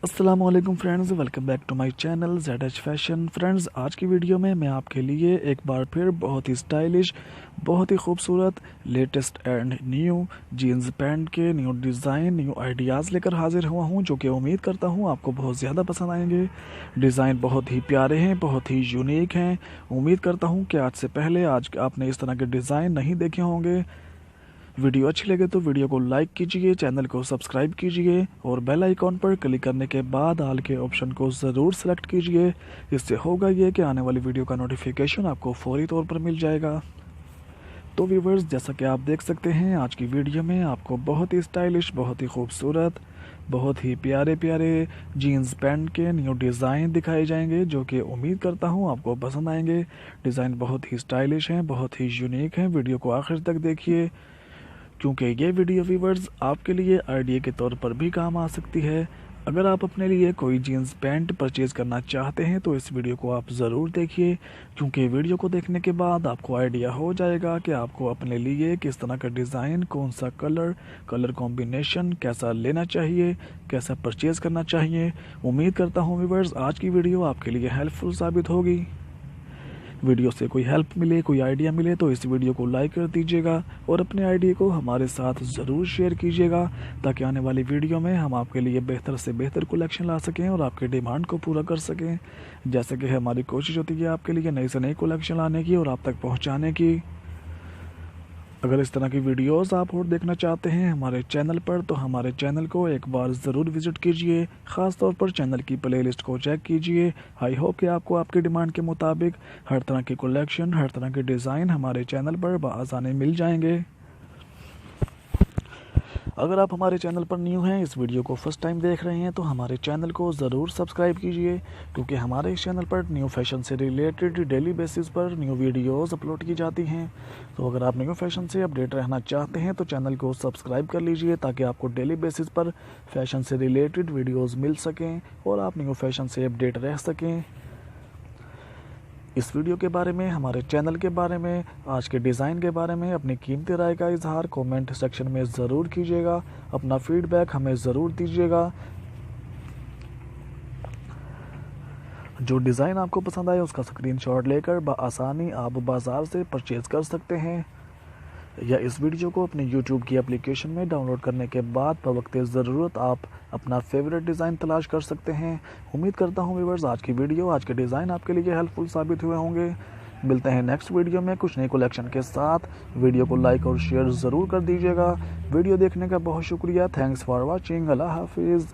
अस्सलामुअलैकुम friends, welcome back to my channel ZH fashion. Friends, आज की वीडियो में मैं आपके लिए एक बार फिर बहुत ही स्टाइलिश, बहुत ही खूबसूरत, latest and new jeans pant के न्यू डिज़ाइन, न्यू आइडियाज़ लेकर हाजिर हुआ हूं, जो कि उम्मीद करता हूं आपको बहुत ज़्यादा पसंद आएंगे। डिज़ाइन बहुत ही प्यारे हैं, बहुत ही यूनिक हैं। उम्मीद करता हूँ कि आज से पहले आज आपने इस तरह के डिज़ाइन नहीं देखे होंगे। वीडियो अच्छी लगे तो वीडियो को लाइक कीजिए, चैनल को सब्सक्राइब कीजिए और बेल आइकॉन पर क्लिक करने के बाद ऑल के ऑप्शन को ज़रूर सेलेक्ट कीजिए। इससे होगा ये कि आने वाली वीडियो का नोटिफिकेशन आपको फौरी तौर पर मिल जाएगा। तो व्यूवर्स, जैसा कि आप देख सकते हैं, आज की वीडियो में आपको बहुत ही स्टाइलिश, बहुत ही खूबसूरत, बहुत ही प्यारे प्यारे जीन्स पैंट के न्यू डिज़ाइन दिखाए जाएंगे, जो कि उम्मीद करता हूं आपको पसंद आएंगे। डिज़ाइन बहुत ही स्टाइलिश हैं, बहुत ही यूनिक हैं। वीडियो को आखिर तक देखिए, क्योंकि ये वीडियो व्यूवर्स आपके लिए आइडिया के तौर पर भी काम आ सकती है। अगर आप अपने लिए कोई जीन्स पैंट परचेज़ करना चाहते हैं तो इस वीडियो को आप ज़रूर देखिए, क्योंकि वीडियो को देखने के बाद आपको आइडिया हो जाएगा कि आपको अपने लिए किस तरह का डिज़ाइन, कौन सा कलर कॉम्बिनेशन कैसा लेना चाहिए, कैसा परचेज़ करना चाहिए। उम्मीद करता हूँ व्यूवर्स आज की वीडियो आपके लिए हेल्पफुल साबित होगी। वीडियो से कोई हेल्प मिले, कोई आइडिया मिले तो इस वीडियो को लाइक कर दीजिएगा और अपने आइडिया को हमारे साथ ज़रूर शेयर कीजिएगा, ताकि आने वाली वीडियो में हम आपके लिए बेहतर से बेहतर कलेक्शन ला सकें और आपके डिमांड को पूरा कर सकें। जैसे कि हमारी कोशिश होती है आपके लिए नई से नई कलेक्शन लाने की और आप तक पहुँचाने की। अगर इस तरह की वीडियोस आप और देखना चाहते हैं हमारे चैनल पर, तो हमारे चैनल को एक बार ज़रूर विज़िट कीजिए। ख़ास तौर पर चैनल की प्लेलिस्ट को चेक कीजिए। आई होप कि आपको आपकी डिमांड के मुताबिक हर तरह की कलेक्शन, हर तरह के डिज़ाइन हमारे चैनल पर बआसानी मिल जाएंगे। अगर आप हमारे चैनल पर न्यू हैं, इस वीडियो को फर्स्ट टाइम देख रहे हैं, तो हमारे चैनल को ज़रूर सब्सक्राइब कीजिए, क्योंकि हमारे इस चैनल पर न्यू फैशन से रिलेटेड डेली बेसिस पर न्यू वीडियोस अपलोड की जाती हैं। तो अगर आप न्यू फैशन से अपडेट रहना चाहते हैं तो चैनल को सब्सक्राइब कर लीजिए, ताकि आपको डेली बेसिस पर फैशन से रिलेटेड वीडियोज़ मिल सकें और आप न्यू फैशन से अपडेट रह सकें। इस वीडियो के बारे में, हमारे चैनल के बारे में, आज के डिज़ाइन के बारे में अपनी कीमती राय का इजहार कमेंट सेक्शन में ज़रूर कीजिएगा। अपना फीडबैक हमें ज़रूर दीजिएगा। जो डिज़ाइन आपको पसंद आए उसका स्क्रीनशॉट लेकर बआसानी आप बाज़ार से परचेज़ कर सकते हैं, या इस वीडियो को अपने YouTube की एप्लीकेशन में डाउनलोड करने के बाद बवक्त ज़रूरत आप अपना फेवरेट डिज़ाइन तलाश कर सकते हैं। उम्मीद करता हूँ व्यूअर्स आज की वीडियो, आज के डिज़ाइन आपके लिए हेल्पफुल साबित हुए होंगे। मिलते हैं नेक्स्ट वीडियो में कुछ नई कलेक्शन के साथ। वीडियो को लाइक और शेयर ज़रूर कर दीजिएगा। वीडियो देखने का बहुत शुक्रिया। Thanks for watching. अल्लाह हाफिज़।